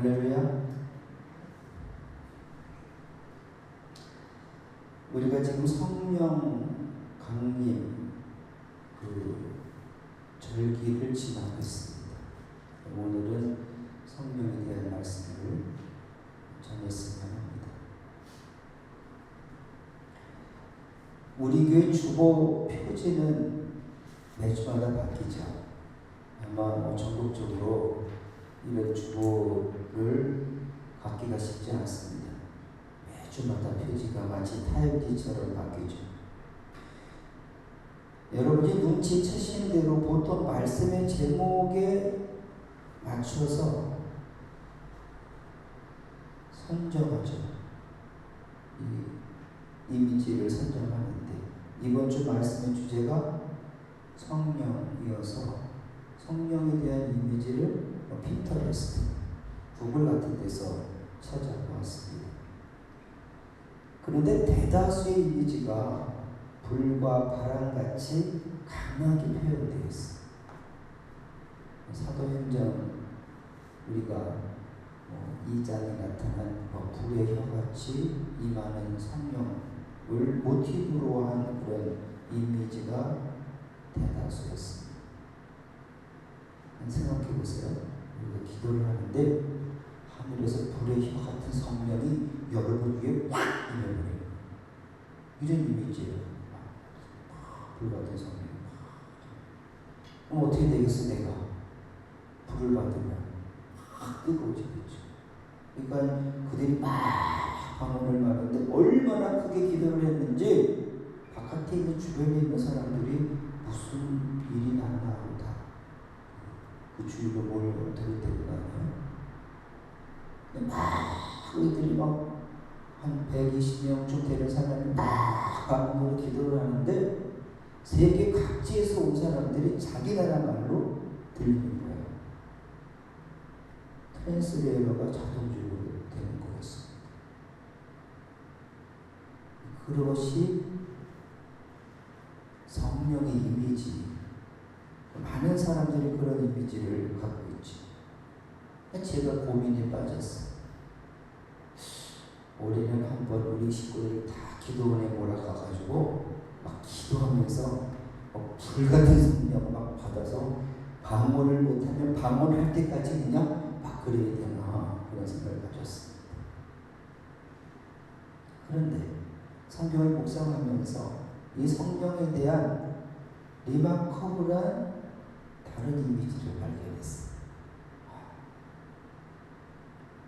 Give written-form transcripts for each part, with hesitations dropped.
할렐루야. 우리가 지금 성령 강림 절기를 지나고 있습니다. 오늘은 성령에 대한 말씀을 전했으면 합니다. 우리 교회 주보 표지는 매주마다 바뀌죠. 아마 전국적으로 이런 주보를 갖기가 쉽지 않습니다. 매주마다 표지가 마치 타임지처럼 바뀌죠. 여러분이 눈치채신 대로 보통 말씀의 제목에 맞춰서 선정하죠. 이 이미지를 선정하는데 이번 주 말씀의 주제가 성령이어서 성령에 대한 이미지를 핀터레스트, 구글 같은 데서 찾아보았습니다. 그런데 대다수의 이미지가 불과 바람같이 강하게 표현되어 있습니다. 사도행전 우리가 2장에 나타난 불의 혀같이 임하는 성령을 모티브로 한 그런 이미지가 대다수였습니다. 생각해 보세요. 우리가 기도를 하는데 하늘에서 불의 혀 같은 성령이 여러분 위에 확 임해버려요. 이런 이미지예요. 불 같은 성령. 그럼 어떻게 되겠어? 내가 불을 받으면 뜨거워지겠죠. 그러니까 그들이 막 방언을 말하는데 얼마나 크게 기도를 했는지 바깥에 있는 주변에 있는 사람들이 무슨 일이 났나 보다. 그 주위로 모여들 때가 아니에요. 막 그들이 막 한 120명쯤 되는 사람이 막 방언으로 기도를 하는데 세계 각지에서 온 사람들이 자기 나라 말로 들리는 거예요. 트랜스레이터가 자동적으로 되는 거였습니다. 그것이 성령의 이미지. 많은 사람들이 그런 이미지를 갖고 있죠. 제가 고민에 빠졌어요. 올해는 한번 우리 식구들 다 기도원에 몰아가가지고 막 기도하면서 불같은 성령 막 받아서 방언을 못하면 방언할 때까지 그냥 막 그래야 되나 그런 생각을 가졌습니다. 그런데 성경을 묵상하면서 이 성령에 대한 리마커블한 다른 이미지를 발견했어요.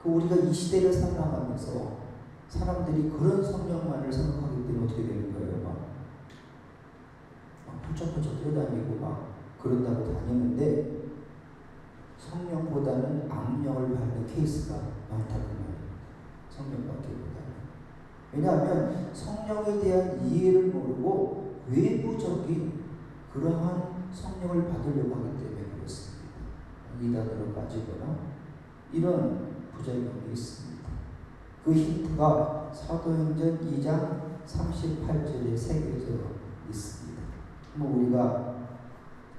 우리가 이 시대를 살아가면서 사람들이 그런 성령만을 생각하기 때문에 어떻게 되는 거예요? 막 훌쩍훌쩍 뛰어다니고 막 그런다고 다니는데 성령보다는 악령을 받는 케이스가 많다고 말해요. 성령 받기보다는. 왜냐하면 성령에 대한 이해를 모르고 외부적인 그러한 성령을 받으려고 하기 때문에 그렇습니다. 이단으로 빠지거나 이런 부작용이 있습니다. 그 힌트가 사도행전 2장 38절에 새겨져 있습니다. 한번 우리가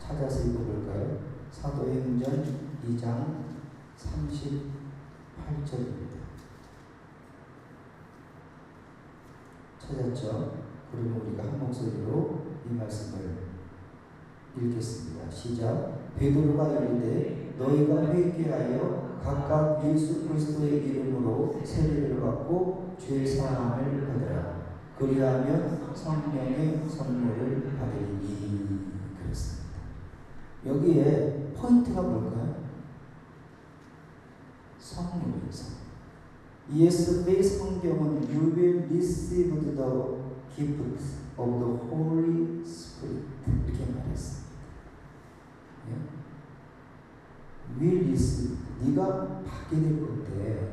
찾아서 읽어볼까요? 사도행전 2장 38절입니다. 찾았죠? 그러면 우리가 한 목소리로 이 말씀을 읽겠습니다. 시작. 베드로가 이르되 너희가 회개하여 각각 예수 그리스도의 이름으로 세례를 받고 죄 사함을 받으라. 그리하면 성령의 선물을 받으리니. 그랬습니다. 여기에 포인트가 뭘까요? 선물이죠. ESV 성경은 You will receive the gift of the Holy Spirit 이렇게 말했습니다. will receive 네가 받게 될 건데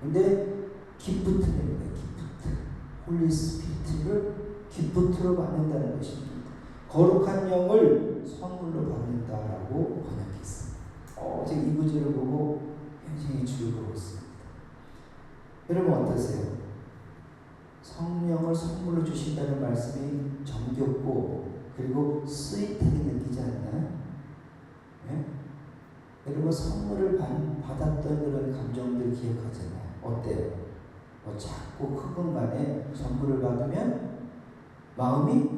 근데 기프트는 거예요. 기프트 홀리 스피리트를 기프트로 받는다는 것입니다. 거룩한 영을 선물로 받는다라고 번역했습니다. 제가 이 구절을 보고 굉장히 즐거웠습니다. 여러분 어떠세요? 성령을 선물로 주신다는 말씀이 정겹고 그리고 스윗하게 느끼지 않나요? 네? 여러분 선물을 받아 받았던 그런 감정들 기억하잖아요. 어때요? 자꾸 그분 간에 선물을 받으면 마음이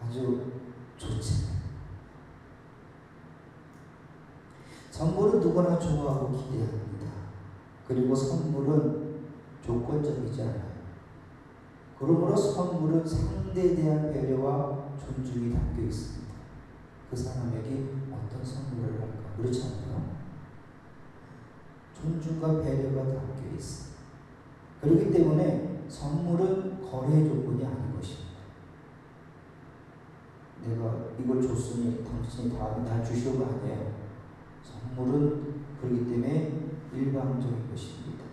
아주 좋잖아요. 선물은 누구나 좋아하고 기대합니다. 그리고 선물은 조건적이지 않아요. 그러므로 선물은 상대에 대한 배려와 존중이 담겨 있습니다. 그 사람에게 어떤 선물을 할까? 그렇지 않나요? 존중과 배려가 담겨 있어요. 그렇기 때문에 선물은 거래 조건이 아닌 것입니다. 내가 이걸 줬으니 당신이 다음에 날 주시오가 아니에요. 선물은 그렇기 때문에 일방적인 것입니다.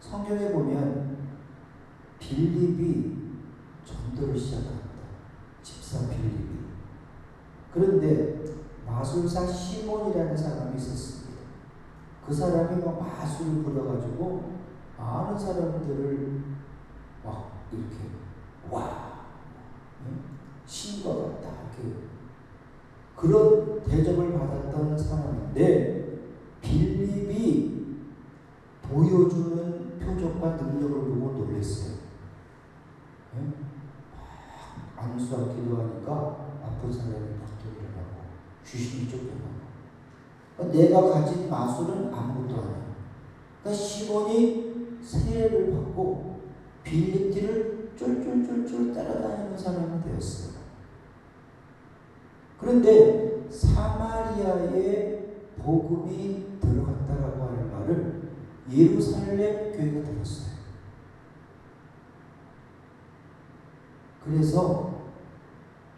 성경에 보면 빌립이 전도를 시작합니다. 집사 빌립이. 그런데 마술사 시몬이라는 사람이 있었습니다. 그 사람이 막 마술을 부려가지고 많은 사람들을 막 이렇게 신과 같다 이렇게 그런 대접을 받았던 사람인데 빌립이 보여주는 표적과 능력을 보고 놀랐어요. 안수와 기도하니까 아픈 사람이 박도 일어나고 귀신이 쫓겨나고 내가 가진 마술은 아무것도 아니에요. 그러니까 시몬이 세례를 받고 빌립 뒤를 쫄쫄쫄쫄 따라다니는 사람이 되었어요. 그런데 사마리아에 복음이 들어갔다라고 하는 말을 예루살렘 교회가 들었어요. 그래서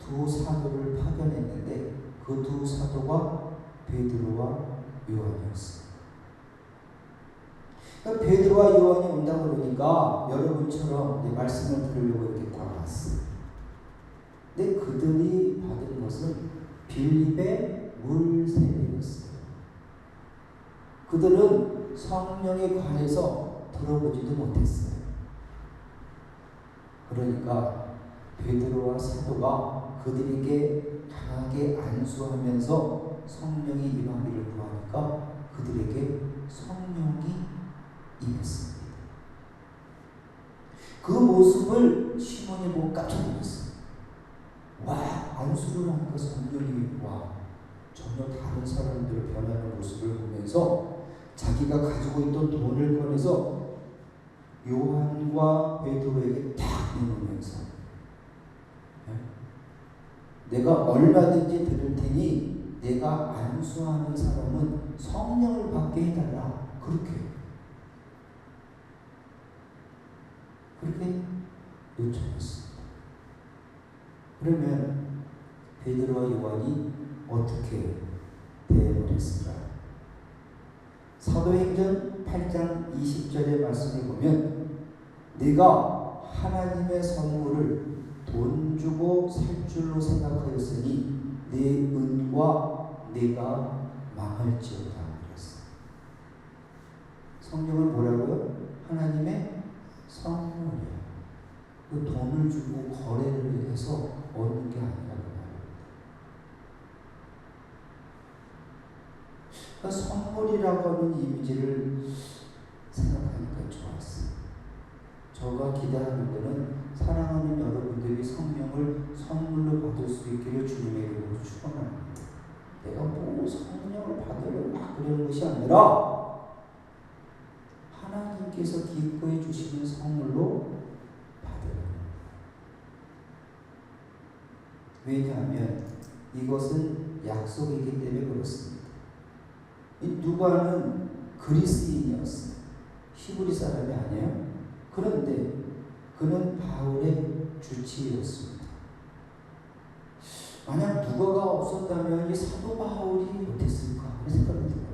두 사도를 파견했는데 그 두 사도가 베드로와 요한이었어요. 그러니까 베드로와 요한이 온다 그러니까 여러분처럼 말씀을 들으려고 이렇게 따라왔어요. 근데 그들이 받은 것은 빌립의 물 세례였어요. 그들은 성령에 관해서 들어보지도 못했어요. 그러니까 베드로와 사도가 그들에게 강하게 안수하면서 성령이 임하기를 구하니까 그들에게 성령이 임했습니다. 그 모습을 시몬이 보고 깜짝 놀랐어요. 와, 안수를 하니까 성령이 전혀 다른 사람들 변하는 모습을 보면서 자기가 가지고 있던 돈을 꺼내서 요한과 베드로에게 딱 내놓으면서 내가 얼마든지 들을 테니 내가 안수하는 사람은 성령을 받게 해달라. 그렇게 요청했습니다. 그러면 베드로와 요한이 어떻게 대응을 했을까요? 사도행전 8장 20절의 말씀을 보면 내가 하나님의 선물을 돈 주고 살 줄로 생각하였으니 내 은과 내가 망할지어다 그랬어요. 성령을 뭐라고요? 하나님의 선물이에요. 그 돈을 주고 거래를 해서 얻는 게 아니라고 말합니다. 그러니까 선물이라고 하는 이미지를 생각하니까 좋았어요. 저가 기대하는 것은 사랑하는 여러분들이 성령을 선물로 받을 수 있기를 주님의 이름으로 축원합니다. 내가 뭐 성령을 받으려고 막 그러는 것이 아니라 하나님께서 기꺼이 주시는 선물로 받으려고. 왜냐하면 이것은 약속이기 때문에 그렇습니다. 이 누가는 그리스인이었어요. 히브리 사람이 아니에요. 그런데 그는 바울의 주치의였습니다. 만약 누가가 없었다면 이 사도 바울이 못했을까 하는 생각이 들어요.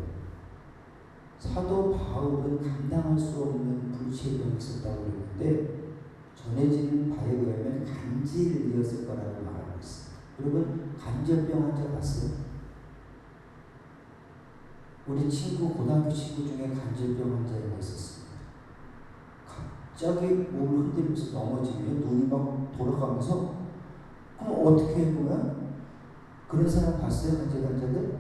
사도 바울은 감당할 수 없는 불치병이 있었다고 그러는데 전해지는 바에 의하면 간질이었을 거라고 말하고 있어요. 여러분 간질병 환자 봤어요? 우리 친구 고등학교 친구 중에 간질병 환자가 있었습니다. 갑자기 몸을 흔들면서 넘어지면 눈이 막 돌아가면서 그럼 어떻게 해보면 그런 사람 봤어요? 간질 환자들?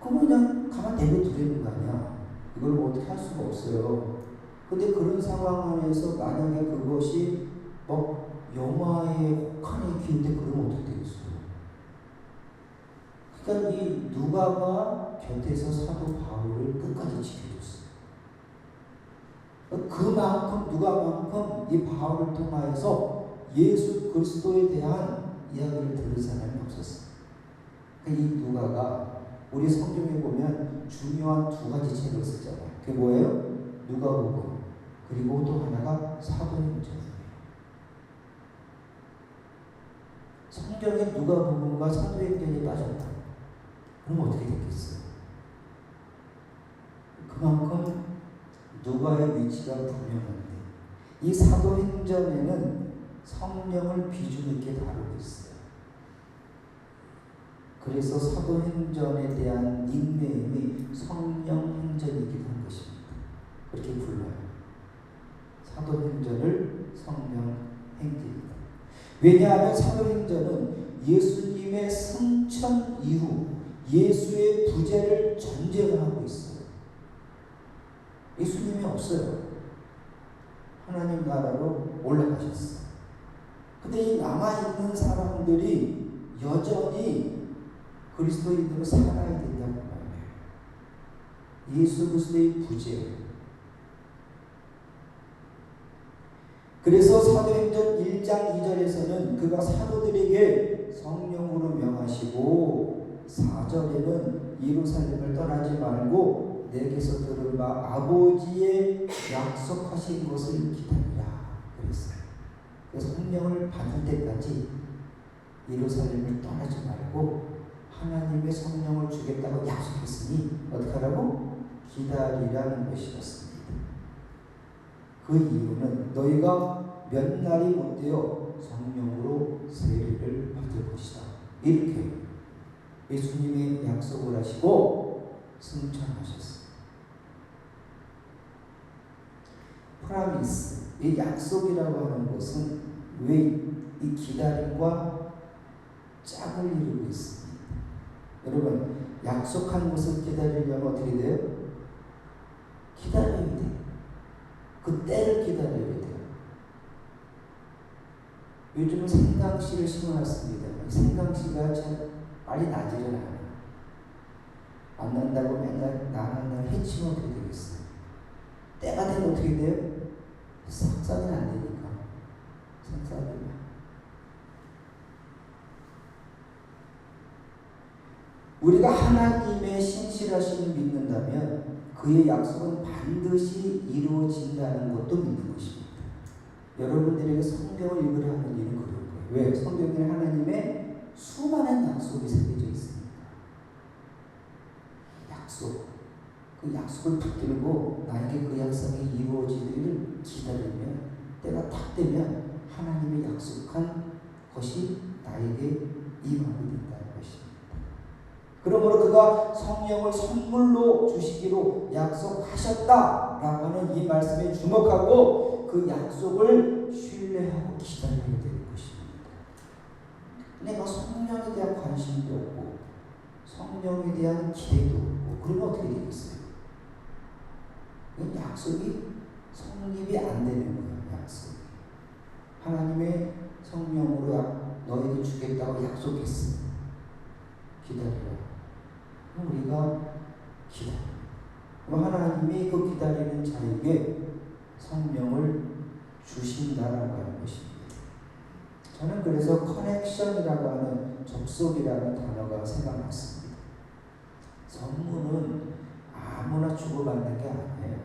그럼 그냥 가만 내버려두는 거 아니야. 이걸 뭐 어떻게 할 수가 없어요. 근데 그런 상황 안에서 만약에 그것이 뭐 영화의 혹한의 기인데 그러면 어떻게 되겠어요? 그러니까 이 누가가 곁에서 사도 바울을 끝까지 지켜줬어요. 그만큼 누가만큼 이 바울을 통하여서 예수 그리스도에 대한 이야기를 들은 사람이 없었어요. 이 누가가 우리 성경에 보면 중요한 두 가지 책을 쓰잖아요. 그게 뭐예요? 누가복음, 그리고 또 하나가 사도행전이에요. 성경에 누가복음과 사도행전이 빠졌다. 그럼 어떻게 됐겠어요? 그만큼 누가의 위치가 분명한데 이 사도행전에는 성령을 비중 있게 다루고 있어요. 그래서 사도행전에 대한 닉네임이 성령행전이기도 한 것입니다. 그렇게 불러요. 사도행전을 성령행전이다. 왜냐하면 사도행전은 예수님의 승천 이후 예수의 부재를 전제를 하고 있어요. 예수님이 없어요. 하나님 나라로 올라가셨어요. 근데 이 남아있는 사람들이 여전히 그리스도인으로 살아야 된다는 말이에요. 예수 그리스도의 부재. 그래서 사도행전 1장 2절에서는 그가 사도들에게 성령으로 명하시고 4절에는 예루살렘을 떠나지 말고 내게서 들은 바 아버지의 약속하신 것을 기다리라 그랬어요. 그래서 성령을 받을 때까지 예루살렘을 떠나지 말고 하나님의 성령을 주겠다고 약속했으니 어떻게 하라고? 기다리라는 것이었습니다. 그 이유는 너희가 몇 날이 못되어 성령으로 세례를 받을 것이다. 이렇게 예수님이 약속을 하시고 승천하셨습니다. 프라미스, 이 약속이라고 하는 것은 왜 이 기다림과 짝을 이루고 있습니다. 여러분, 약속한 것을 기다리려면 어떻게 돼요? 기다려야 돼요. 그 때를 기다려야 돼요. 요즘은 생강씨를 심어놨습니다. 생강씨가 참 빨리 나지를 않아요. 안 난다고 맨날 나는 해치면 어떻게 되겠어요? 때가 되면 어떻게 돼요? 삭산이 안 되니까. 삭산이. 우리가 하나님의 신실하심을 믿는다면 그의 약속은 반드시 이루어진다는 것도 믿는 것입니다. 여러분들에게 성경을 읽으려 하는 이유는 그런 거예요. 왜? 성경에 하나님의 수많은 약속이 새겨져 있습니다. 약속. 그 약속을 붙들고 나에게 그 약속이 이루어지기를 기다리면 때가 딱 되면 하나님의 약속한 것이 나에게 임하게 된다는 것입니다. 그러므로 그가 성령을 선물로 주시기로 약속하셨다라고 하는 이 말씀에 주목하고 그 약속을 신뢰하고 기다려야 되는 것입니다. 내가 성령에 대한 관심도 없고 성령에 대한 기대도 없고 그러면 어떻게 되겠어요? 약속이 성립이 안 되는 거예요. 약속이. 하나님의 성령으로 너에게 주겠다고 약속했어. 기다려라. 우리가 기다려. 하나님이 그 기다리는 자에게 성령을 주신다라고 하는 것입니다. 저는 그래서 커넥션이라고 하는 접속이라는 단어가 생각났습니다. 선물은 아무나 주고받는 게 아니에요.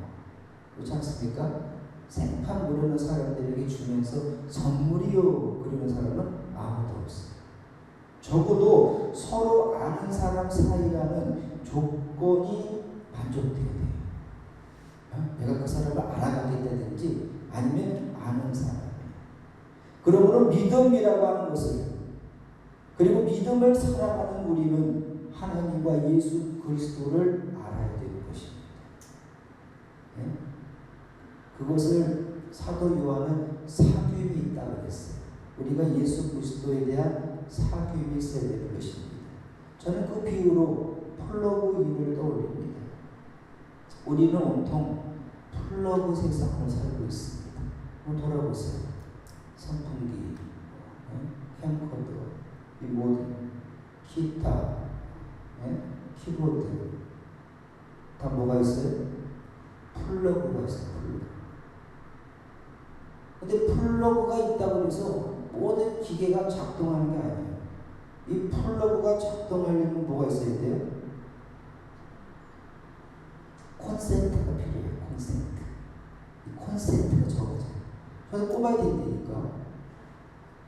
그렇지 않습니까? 생판 모르는 사람들에게 주면서 선물이요 그러는 사람은 아무도 없어요. 적어도 서로 아는 사람 사이라는 조건이 만족돼야 돼요. 내가 그 사람을 알아가겠다든지 아니면 아는 사람이에요. 그러므로 믿음이라고 하는 것을 그리고 믿음을 살아가는 우리는 하나님과 예수 그리스도를 알아야 되는 것입니다. 그것을 사도 요한은 사귐이 있다고 했어요. 우리가 예수 그리스도에 대한 사귐이 있어야 되는 것입니다. 저는 그 비유로 플러그인을 떠올립니다. 우리는 온통 플러그 세상을 살고 있습니다. 한번 돌아보세요. 선풍기, 캠코더, 이 모든 기타, 키보드 다 뭐가 있어요? 플러그가 있어요. 플러그. 근데 플러그가 있다고 해서 모든 기계가 작동하는 게 아니에요. 이 플러그가 작동하려면 뭐가 있어야 돼요? 콘센트가 필요해요. 콘센트. 이 콘센트가 적어져요. 그래서 꼽아야 된다니까.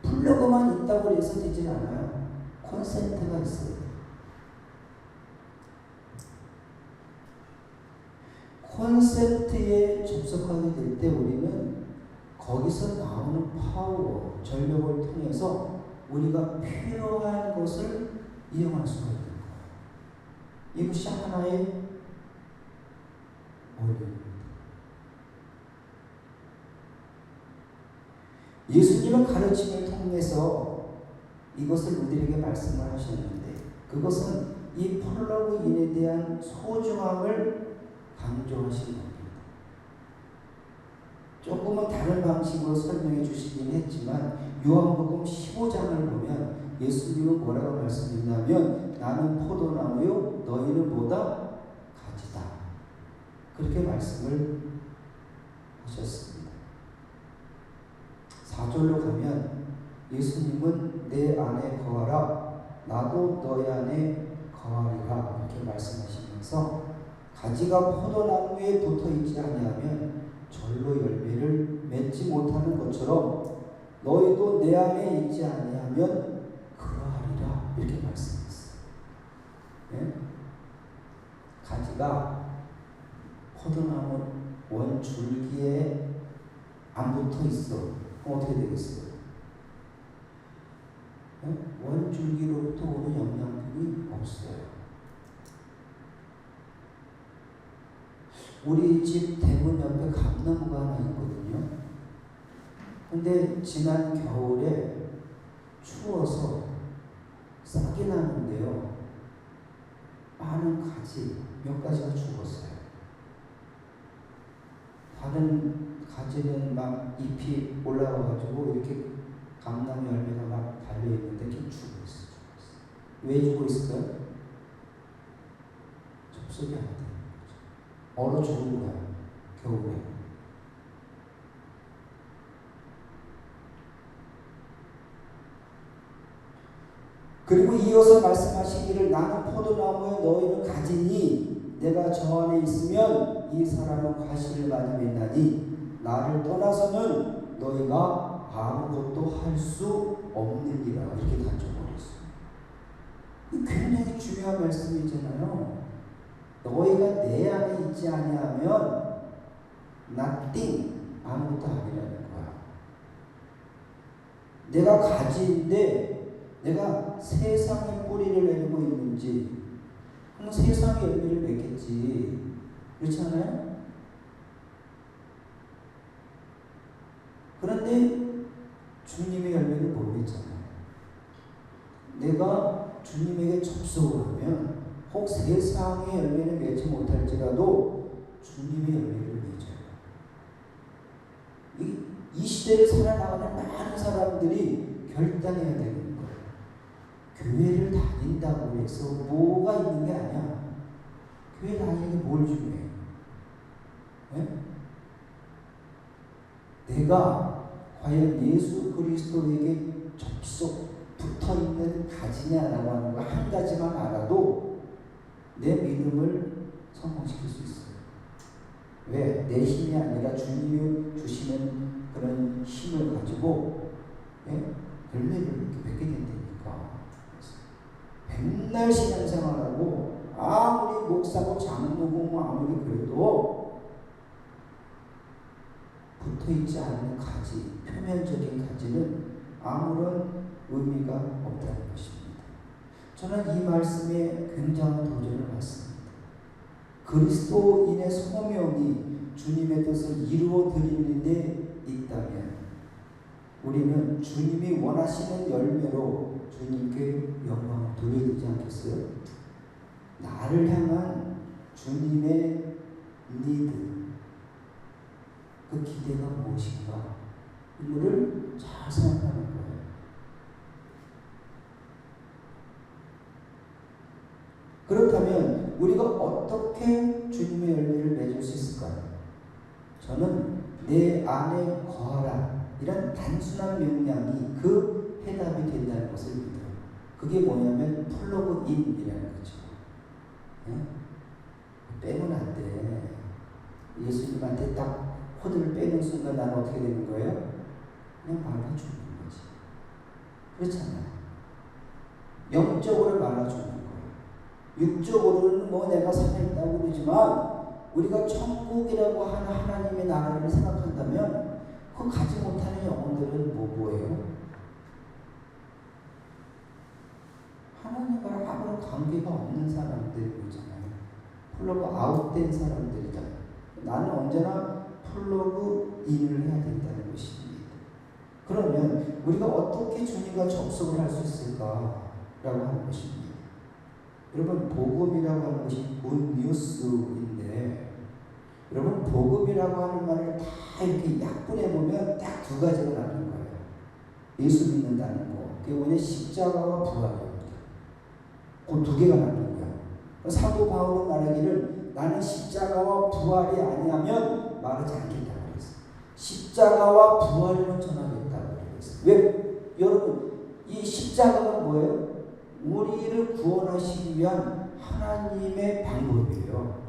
플러그만 있다고 해서 되질 않아요. 콘센트가 있어요. 콘센트에 접속하게 될 때 우리는 거기서 나오는 파워, 전력을 통해서 우리가 필요한 것을 이용할 수가 있는 거예요. 이것이 하나의 원리입니다. 예수님은 가르침을 통해서 이것을 우리에게 말씀을 하셨는데 그것은 이 플러그인에 대한 소중함을 강조하신 겁니다. 조금은 다른 방식으로 설명해 주시긴 했지만 요한복음 15장을 보면 예수님은 뭐라고 말씀했냐면 나는 포도나무요 너희는 뭐다? 가지다. 그렇게 말씀을 하셨습니다. 4절로 가면 예수님은 내 안에 거하라 나도 너희 안에 거하리라 이렇게 말씀하시면서 가지가 포도나무에 붙어있지 아니하면 절로 열매를 맺지 못하는 것처럼 너희도 내 안에 있지 아니하면 그러하리라 이렇게 말씀했어요. 네? 가지가 포도나무 원줄기에 안 붙어 있어. 그럼 어떻게 되겠어요? 네? 원줄기로부터 오는 영양분이 없어요. 우리 집 대문 옆에 감나무가 하나 있거든요. 근데 지난 겨울에 추워서 싹이 나는데요. 많은 가지, 몇 가지가 죽었어요. 다른 가지는 막 잎이 올라와가지고 이렇게 감나무 열매가 막 달려있는데 좀 죽어있어요. 왜 죽어있을까요? 접속이 안 돼요. 얼어 죽은 거야, 겨울에. 그리고 이어서 말씀하시기를 나는 포도나무에 너희는 가지니 내가 저 안에 있으면 이 사람은 과실을 많이 맺나니 나를 떠나서는 너희가 아무것도 할 수 없느니라 이렇게 던져버렸어요. 굉장히 중요한 말씀이잖아요. 너희가 내 안에 있지 아니하면 nothing, 아무것도 아니라는 거야. 내가 가지인데 내가 세상에 뿌리를 내리고 있는지 그럼 세상에 열매를 맺겠지. 그렇지 않아요? 그런데 주님의 열매를 못 맺잖아요. 내가 주님에게 접속을 하면 혹 세상의 열매를 맺지 못할지라도 주님의 열매를 맺어요. 이 시대를 살아나가는 많은 사람들이 결단해야 되는 거예요. 교회를 다닌다고 해서 뭐가 있는 게 아니야. 교회 다니는 게 뭘 중요해? 네? 내가 과연 예수 그리스도에게 접속 붙어있는 가지냐라고 하는 거 한 가지만 알아도 내 믿음을 성공시킬 수 있어요. 왜? 내 힘이 아니라 주님이 주시는 그런 힘을 가지고 열매를 이렇게 맺게 된다니까. 맨날 신앙생활하고 아무리 목사고 장로고 아무리 그래도 붙어있지 않는 가지, 표면적인 가지는 아무런 의미가 없다는 것입니다. 저는 이 말씀에 굉장한 도전을 받습니다. 그리스도인의 소명이 주님의 뜻을 이루어 드리는 데 있다면 우리는 주님이 원하시는 열매로 주님께 영광을 돌려드리지 않겠어요? 나를 향한 주님의 니드, 그 기대가 무엇인가? 이거를 잘 생각하는 거예요. 그렇다면 우리가 어떻게 주님의 열매를 맺을 수 있을까요? 저는 내 안에 거하라 이런 단순한 명령이 그 해답이 된다는 것을 믿어요. 그게 뭐냐면 플러그 인이라는 거죠. 네? 빼면 안 돼. 예수님한테 딱 코드를 빼는 순간 나는 어떻게 되는 거예요? 그냥 말아주는 거지. 그렇잖아요. 영적으로 말아주는 거예요. 육적으로는 뭐 내가 살아있다고 그러지만 우리가 천국이라고 하는 하나님의 나라를 생각한다면 그 가지 못하는 영혼들은 뭐예요? 하나님과 아무런 관계가 없는 사람들이잖아요. 플러그 아웃된 사람들이잖아요. 나는 언제나 플러그 인을 해야 된다는 것입니다. 그러면 우리가 어떻게 주님과 접속을 할 수 있을까라고 하는 것입니다. 여러분, 복음이라고 하는 것이 굿뉴스인데, 여러분, 복음이라고 하는 말을 다 이렇게 약분해보면 딱 두 가지가 나오는 거예요. 예수 믿는다는 거. 그게 뭐냐? 십자가와 부활입니다. 그 두 개가 나오는 거예요. 사도 바울은 말하기를 나는 십자가와 부활이 아니라면 말하지 않겠다고 그랬어요. 십자가와 부활을 전하겠다고 그랬어요. 왜? 여러분, 이 십자가가 뭐예요? 우리를 구원하시기 위한 하나님의 방법이에요.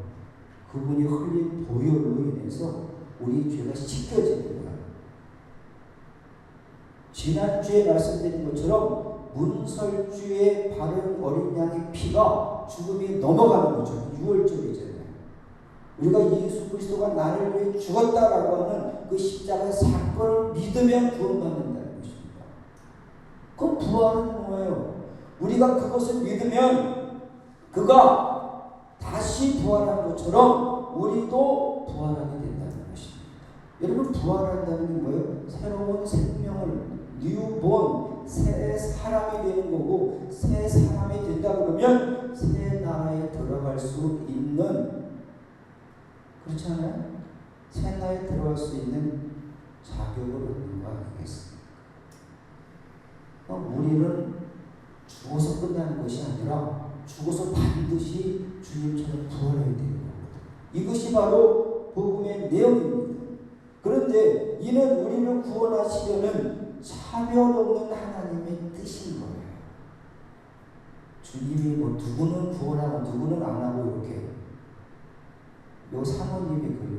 그분이 흘린 보혈로 인해서 우리 죄가 씻겨지는 거예요. 지난주에 말씀드린 것처럼 문설주의 바른 어린 양의 피가 죽음이 넘어가는 거죠. 6월절이잖아요. 우리가 예수 그리스도가 나를 위해 죽었다라고 하는 그 십자가의 사건을 믿으면 구원받는다는 것입니다. 그럼 부활은 뭐예요? 우리가 그것을 믿으면 그가 다시 부활한 것처럼 우리도 부활하게 된다는 것입니다. 여러분, 부활한다는 게 뭐예요? 새로운 생명을 뉴본 새 사람이 되는 거고, 새 사람이 된다 그러면 새 나라에 들어갈 수 있는, 그렇지 않아요? 새 나라에 들어갈 수 있는 자격을 얻는 거 아니겠습니까? 우리는 죽어서 끝나는 것이 아니라 죽어서 반드시 주님처럼 부활해야 되는 겁니다. 이것이 바로 복음의 내용입니다. 그런데 이는 우리를 구원하시려는 차별 없는 하나님의 뜻인 거예요. 주님이 뭐 누구는 구원하고 누구는 안 하고 이렇게. 요 사모님이 그래요.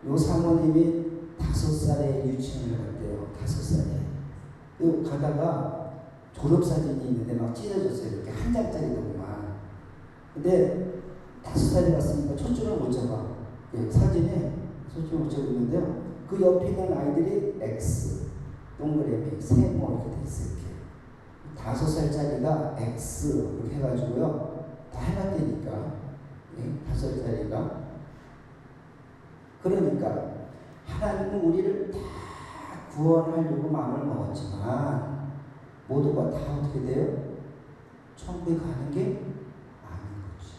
요 사모님이 5살에 유치원을 갔대요. 5살에. 가다가 졸업사진이 있는데 막 찢어졌어요. 이렇게 한 장짜리더구만. 근데 5살이 갔으니까 초점을 못 잡아. 사진에 초점을 못 잡고 있는데요. 그 옆에 있는 아이들이 X, 동그라미, 세모 이렇게 돼 있어요. 이렇게. 5살짜리가 X 이렇게 해가지고요. 다 해놨다니까. 5살짜리가. 그러니까 하나님은 우리를 다 구원하려고 마음을 먹었지만 모두가 다 어떻게 돼요? 천국에 가는 게 아닌 거지.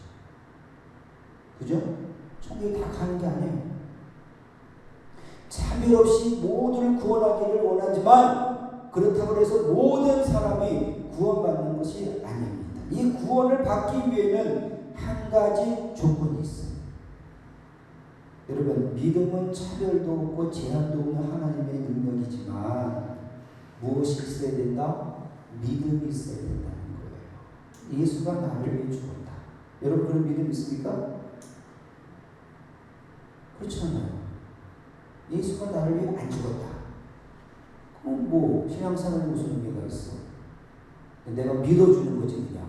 그죠? 천국에 다 가는 게 아니에요. 차별 없이 모두를 구원하기를 원하지만 그렇다고 해서 모든 사람이 구원받는 것이 아닙니다. 이 구원을 받기 위해는 한 가지 조건이 있어요. 여러분, 믿음은 차별도 없고 제한도 없는 하나님의 능력이지만 무엇이 있어야 된다? 믿음이 있어야 된다는 거예요. 예수가 나를 위해 죽었다. 여러분, 그런 믿음 있습니까? 그렇지 않아요. 예수가 나를 위해 안 죽었다. 그럼 뭐 신앙생활에 무슨 의미가 있어? 내가 믿어주는 거지 그냥.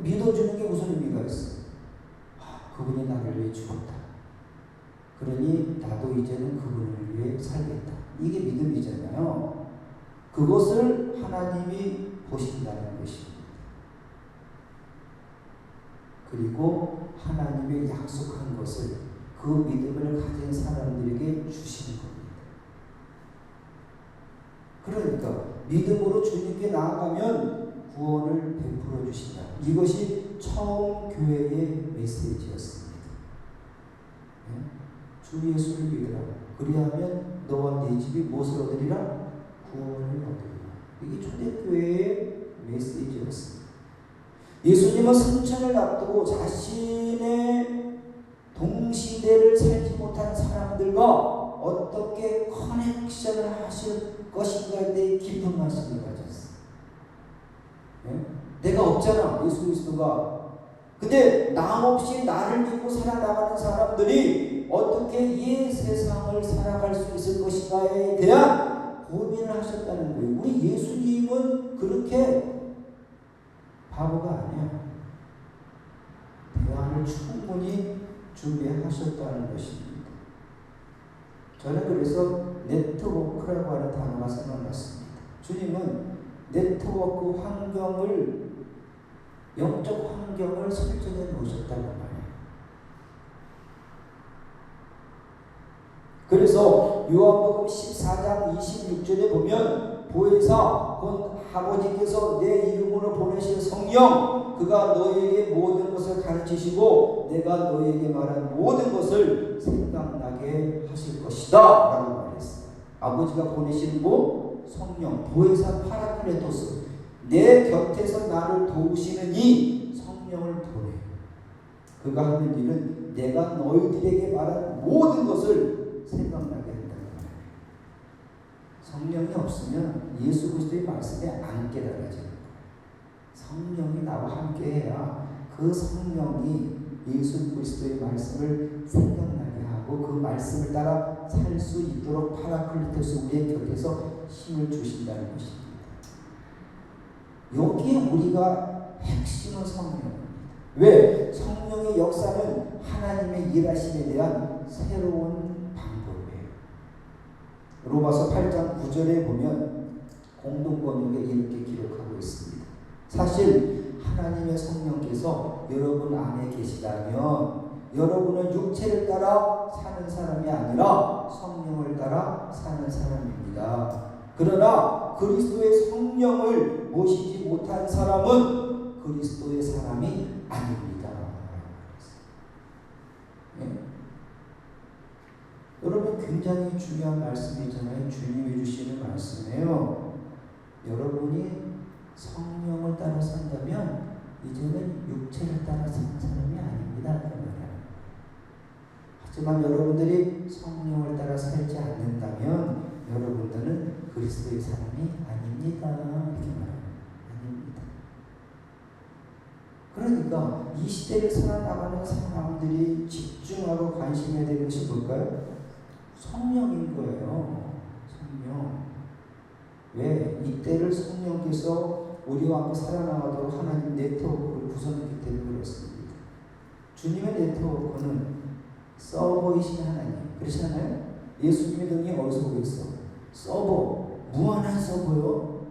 믿어주는 게 무슨 의미가 있어? 그분이 나를 위해 죽었다. 그러니 나도 이제는 그분을 위해 살겠다. 이게 믿음이잖아요. 그것을 하나님이 보신다는 것입니다. 그리고 하나님의 약속한 것을 그 믿음을 가진 사람들에게 주시는 겁니다. 그러니까 믿음으로 주님께 나아가면 구원을 베풀어 주신다. 이것이 처음 교회의 메시지였습니다. 주 예수를 믿으라. 그리하면 너와 네 집이 무엇을 얻으리라? 구원을 얻으리라. 이게 초대교회의 메시지였습니다. 예수님은 승천을 앞두고 자신의 동시대를 살지 못한 사람들과 어떻게 커넥션을 하실 것인가에 대해 깊은 말씀을 가졌어요. 내가 없잖아, 예수 그리스도가. 근데 나 없이 나를 믿고 살아나가는 사람들이 어떻게 이 세상을 살아갈 수 있을 것인가에 대한 고민을 하셨다는 거예요. 우리 예수님은 그렇게 바보가 아니야. 대안을 충분히 준비하셨다는 것입니다. 저는 그래서 네트워크라고 하는 단어가 생각났습니다. 주님은 네트워크 환경을, 영적 환경을 설정해 놓으셨다고 말해요. 그래서 요한복음 14장 26절에 보면 보혜사 곧 아버지께서 내 이름으로 보내실 성령, 그가 너희에게 모든 것을 가르치시고 내가 너희에게 말한 모든 것을 생각나게 하실 것이다 라고 말했어요. 아버지가 보내시는 성령, 보혜사 파라클레토스, 내 곁에서 나를 도우시는 이 성령을 보내. 그가 하는 일은 내가 너희들에게 말한 모든 것을 생각나게 한다는 거예요. 성령이 없으면 예수 그리스도의 말씀에 안 깨달아져요. 성령이 나와 함께해야 그 성령이 예수 그리스도의 말씀을 생각나게 하고 그 말씀을 따라 살 수 있도록 파라클레토스 우리의 곁에서 힘을 주신다는 것입니다. 여기에 우리가 핵심은 성령입니다. 왜? 성령의 역사는 하나님의 일하심에 대한 새로운 방법이에요. 로마서 8장 9절에 보면 공동번역에 이렇게 기록하고 있습니다. 사실 하나님의 성령께서 여러분 안에 계시다면 여러분은 육체를 따라 사는 사람이 아니라 성령을 따라 사는 사람입니다. 그러나 그리스도의 성령을 모시지 못한 사람은 그리스도의 사람이 아닙니다. 네. 여러분 굉장히 중요한 말씀이잖아요. 주님이 주시는 말씀이에요. 여러분이 성령을 따라 산다면 이제는 육체를 따라 사는 사람이 아닙니다. 하지만 여러분들이 성령을 따라 살지 않는다면 여러분들은 그리스도의 사람이 아닙니다. 이렇게 말합니다. 아닙니다. 그러니까 이 시대를 살아나가는 사람들이 집중하고 관심해야 되는 것이 뭘까요? 성령인 거예요. 성령. 왜? 이때를 성령께서 우리와 함께 살아나가도록 하나님 네트워크를 구성했기 때문에 그렇습니다. 주님의 네트워크는 서버이신 하나님. 그렇지 않아요? 예수님의 등이 어디서 오겠어? 서버. 무한한 서버요.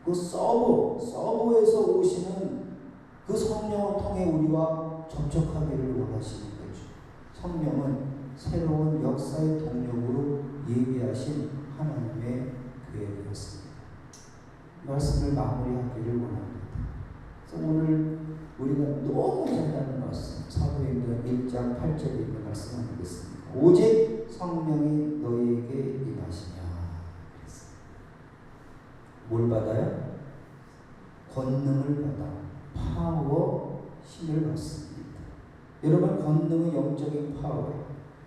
그 서버에서 오시는 그 성령을 통해 우리와 접촉하기를 원하시는 거죠. 성령은 새로운 역사의 동력으로 예비하신 하나님의 교회였습니다. 말씀을 마무리하기를 원합니다. 그래서 오늘 우리가 너무 잘하는 말씀, 사도행전 1장 8절에 있는 말씀을 하겠습니다. 오직 성령이 너희에게 임하시냐. 뭘 받아요? 권능을 받아. 파워, 힘을 받습니다. 여러분, 권능은 영적인 파워예요.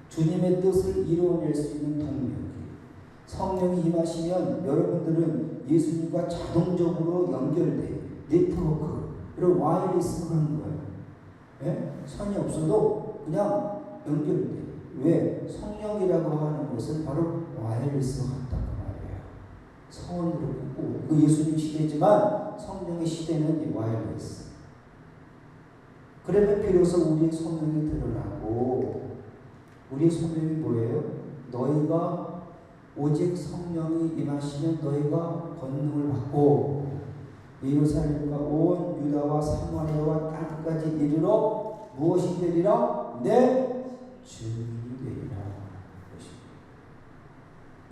주님의 뜻을 이루어낼 수 있는 동력이에요. 성령이 임하시면 여러분들은 예수님과 자동적으로 연결돼요. 네트워크. 이런 와이어리스로 하는 거예요. 예? 선이 없어도 그냥 연결돼요. 왜? 성령이라고 하는 것은 바로 와이어리스와 같다고 말이에요. 선으로 꽂고, 그 예수님 시대지만 성령의 시대는 이 와이어리스. 그러면 비로소 우리의 소명이 드러나고, 우리의 소명이 뭐예요? 너희가 오직 성령이 임하시면 너희가 권능을 받고 예루살렘과 온 유다와 사마리아와 땅까지 이르러 무엇이 되리라? 내 주인이 되리라.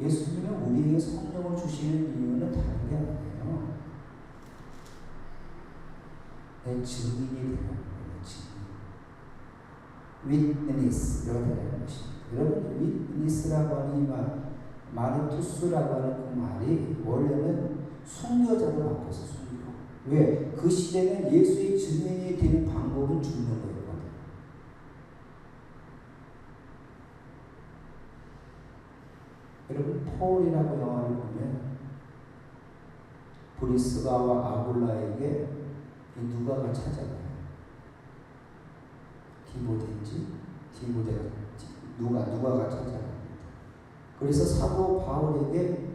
예수님은 우리에게 성령을 주시는 이유는 다른 게 아니에요. 내 증인이 되는 거예요. witness가 되는 것입니다. 여러분, witness라고 하는 이 마르투스라고 하는 그 말이 원래는 순교자로 바뀌었어요. 순교. 왜? 그 시대는 예수의 증인이 되는 방법은 죽는 거였거든요. 여러분, 폴이라고 영화를 보면 브리스가와 아굴라에게 누가가 찾아가요. 디모데가 누가가 찾아갑니다. 그래서 사도 바울에게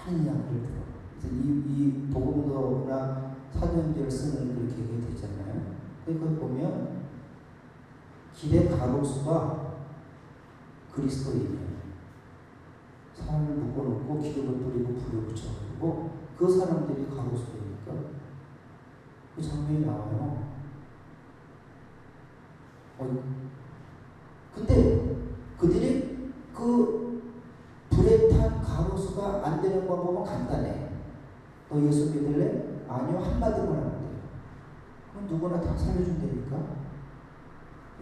많은 이야기를 들어요. 그래서 이 복음서나 사도행전을 쓰는 그렇게 얘기 되잖아요. 그걸 보면 길의 가로수가 그리스도인이에요. 사람을 묶어놓고 기름을 뿌리고 불을 붙여가지고 그 사람들이 가로수니까 그 장면이 나와요. 근데 그들이 그 불에 탄 가로수가 안 되는 방법은 간단해. 너 예수 믿을래? 아니요, 한마디만 하면 돼요. 그럼 누구나 다 살려준다니까.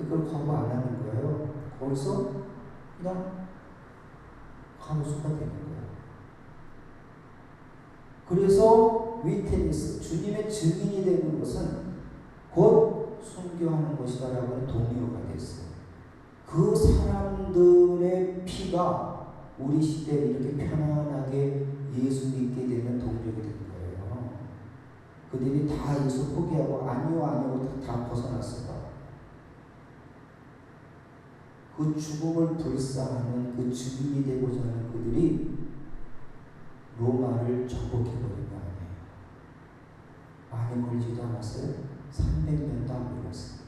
이걸 거부 안 하는 거예요. 거기서 그냥 가로수가 되는 거예요. 그래서 위트니스, 주님의 증인이 되는 것은 곧 순교하는 것이다라고 하는 동료가 됐어요. 그 사람들의 피가 우리 시대에 이렇게 편안하게 예수 믿게 되는 동력이 된 거예요. 그들이 다 예수 포기하고 아니요 다 벗어났어요. 그 죽음을 불사하는 그 증인이 되고자 하는 그들이 로마를 정복해버린 거 아니에요. 많이 걸리지도 않았어요. 300년도 안 걸렸어요.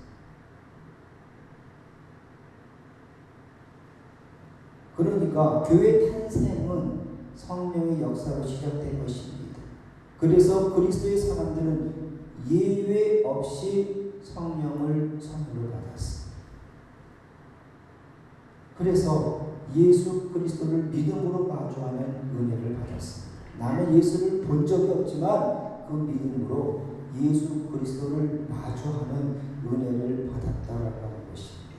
그러니까 교회 탄생은 성령의 역사로 시작된 것입니다. 그래서 그리스도의 사람들은 예외 없이 성령을 선물을 받았어요. 그래서 예수 그리스도를 믿음으로 마주하는 은혜를 받았습니다. 나는 예수를 본 적이 없지만 그 믿음으로 예수 그리스도를 마주하는 은혜를 받았다라고 하는 것입니다.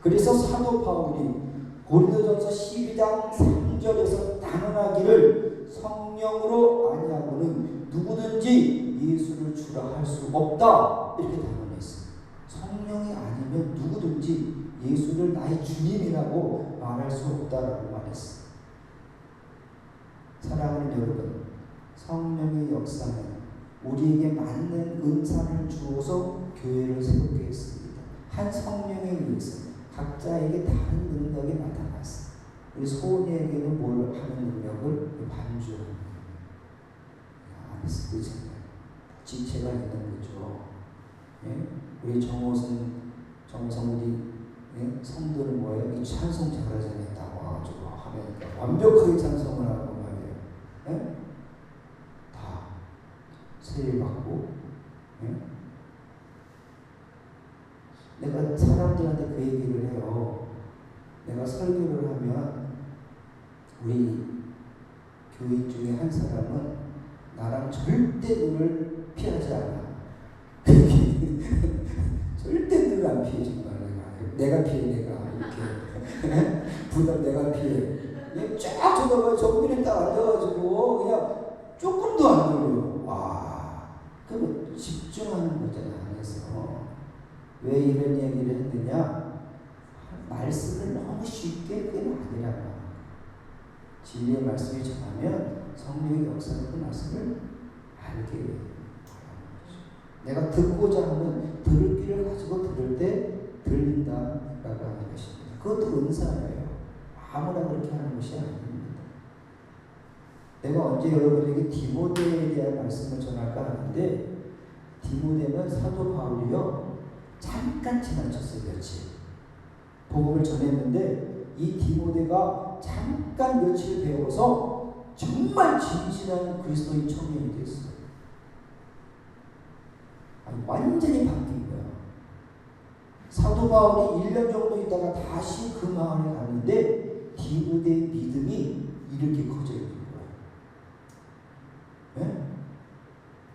그래서 사도 바울이 고린도전서 12장 3절에서 단언하기를 성령으로 아니하고는 누구든지 예수를 주라 할 수 없다 이렇게 단언했어요. 성령이 아니면 누구든지 예수를 나의 주님이라고 말할 수 없다라고 말했어요. 사랑하는 여러분, 성령의 역사는 우리에게 맞는 은사를 주어서 교회를 세우게 했습니다. 한 성령에 의해서 각자에게 다른 능력이 나타났어요. 우리 소은이에게는 뭘 하는 능력을 반주하는 안에서 그잖아요. 지체가 있는 거죠. 예? 우리 정성우리 예? 성도는 뭐예요? 이 찬송 잘하잖아요. 딱 와가지고 하면 완벽하게 찬송을 하고 말이에요. 예? 다 세일 받고 예? 내가 사람들한테 그 얘기를 해요. 내가 설교를 하면 우리 교인 중에 한 사람은 나랑 절대 눈을 피하지 않아. 절대 눈을 안 피해 정말. 내가 피해 내가 이렇게 부담 내가 피해. 쫙 쳐다봐요. 저분이 딱 앉아가지고 그냥 조금도 안 돌려. 와, 그럼 집중하는 거잖아 안에서. 왜 이런 얘기를 했느냐? 말씀을 너무 쉽게 그게 아니라 진리의 말씀이 전하면 성령의 역사로 그 말씀을 알게 하는 거죠. 내가 듣고자 하면 들을 귀를 가지고 들을 때 들린다라고 하는 것입니다. 그것도 은사예요. 아무나 그렇게 하는 것이 아닙니다. 내가 언제 여러분에게 디모데에 대한 말씀을 전할까 하는데 디모데는 사도 바울이요 잠깐 지나쳤어요. 며칠 복음을 전했는데 이 디모데가 잠깐 며칠 배워서 정말 진실한 그리스도인 청년이 됐어요. 아니, 완전히 바뀐 거야. 사도 바울이 1년 정도 있다가 다시 그 마을에 갔는데 디모데의 믿음이 이렇게 커져 있는 거야. 네?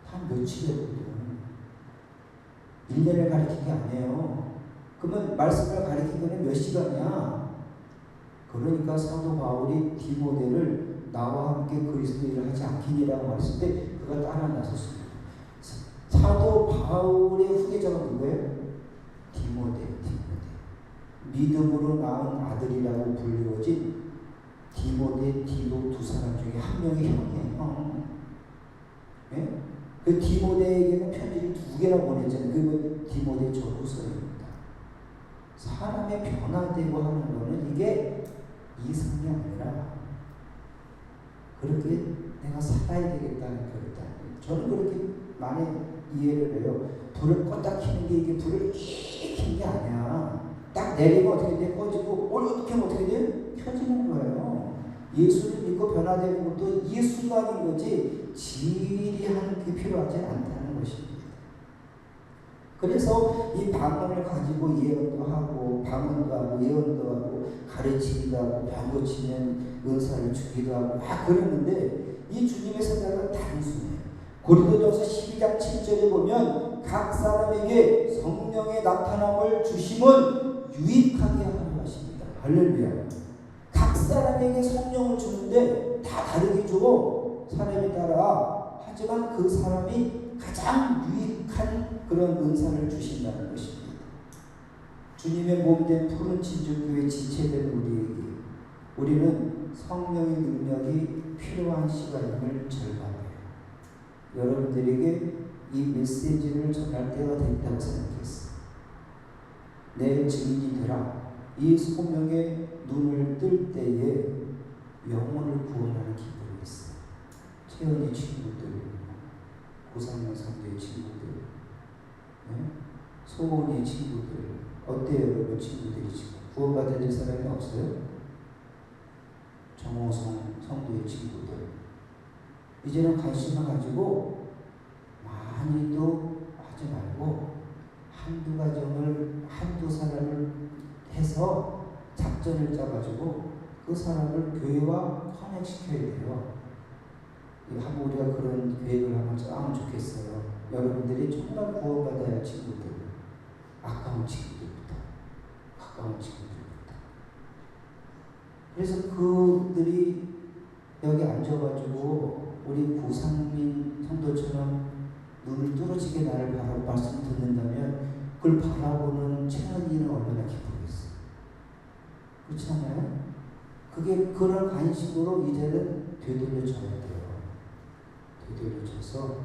한 며칠이었거든. 1년을 가르친 게 아니에요. 그러면 말씀을 가르치기는 몇 시간이야? 그러니까 사도 바울이 디모데를 나와 함께 그리스도 일을 하지 않기니라고 말했을 때 그가 따라 나섰습니다. 사도 바울의 후계자가 누구예요? 디모데. 믿음으로 낳은 아들이라고 불리워진 디모데, 디도 두 사람 중에 한 명이 형이에요. 네? 그 디모데에게는 편지를 2개나 보냈잖아요. 그리고 디모데 전후서입니다. 사람의 변화되고 하는 거는 이게 이성이 아니라 그렇게 내가 살아야 되겠다는 결단. 저는 그렇게 많이 이해를 해요. 불을 껐다 켜는 게 이게 불을 켜는 게 아니야. 딱 내리면 어떻게 돼? 꺼지고 어떻게 하면 어떻게 돼? 켜지는 거예요. 예수를 믿고 변화되는 것도 이 순간인 거지 지리하는 게 필요하지 않다는 것입니다. 그래서 이 방언을 가지고 예언도 하고 방언도 하고 예언도 하고 가르치기도 하고 병 고치는 은사를 주기도 하고 막 그러는데 이 주님의 생각은 단순해요. 고린도전서 12장 7절에 보면 각 사람에게 성령의 나타남을 주심은 유익하게 하려 하십니다. 할렐루야. 각 사람에게 성령을 주는데 다 다르게 줘. 사람에 따라. 하지만 그 사람이 가장 유익한 그런 은사를 주신다는 것입니다. 주님의 몸된 푸른 진주교회 지체된 우리는 성령의 능력이 필요한 시간임을 절감해요. 여러분들에게 이 메시지를 전할 때가 됐다고 생각했어요. 내 증인이 되라. 이 소명의 눈을 뜰 때에 영혼을 구원하는 기쁨이 있어요. 채연이 친구들, 고상현 선배의 친구들, 네? 소원이 친구들, 어때요 여러분 친구들이 지금 구원받을 사람이 없어요? 정호성 성도의 친구들 이제는 관심을 가지고 많이도 하지 말고 한두 사람을 해서 작전을 짜가지고 그 사람을 교회와 커넥시켜야 돼요. 한번 우리가 그런 계획을 한번 짜면 좋겠어요. 여러분들이 정말 구원받아야 할 친구들, 가까운 친구들부터. 그래서 그들이 여기 앉아가지고 우리 구상민 성도처럼 눈을 뚫어지게 나를 바라보 말씀 듣는다면 그걸 바라보는 채연이는 얼마나 기쁘겠어요. 그렇지 않아요? 그게 그런 관심으로 이제는 되돌려줘야 돼요. 되돌려줘서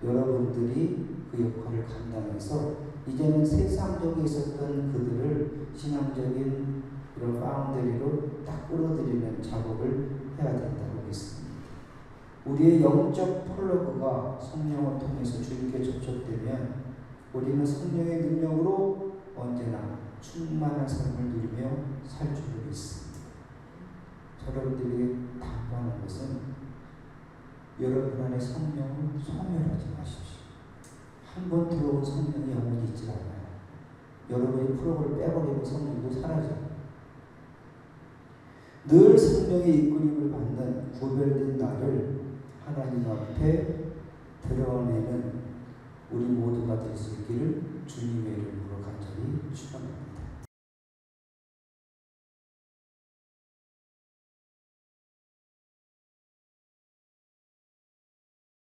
여러분들이 그 역할을 감당해서 이제는 세상적에 있었던 그들을 신앙적인 이런 파운더리로 딱 끌어들이는 작업을 해야 된다고 믿습니다. 우리의 영적 폴로그가 성령을 통해서 주님께 접촉되면 우리는 성령의 능력으로 언제나 충만한 삶을 누리며 살 줄을 믿습니다. 여러분들이 당부하는 것은 여러분 안에 성령을 소멸하지 마십시오. 한 번 들어온 성령이 영원히 있지 않아요. 여러분이 프로그램을 빼버리고 성령도 사라져요. 늘 성령의 이끌림을 받는 구별된 나를 하나님 앞에 드러내는 우리 모두가 될 수 있기를 주님의 이름으로 간절히 축원합니다.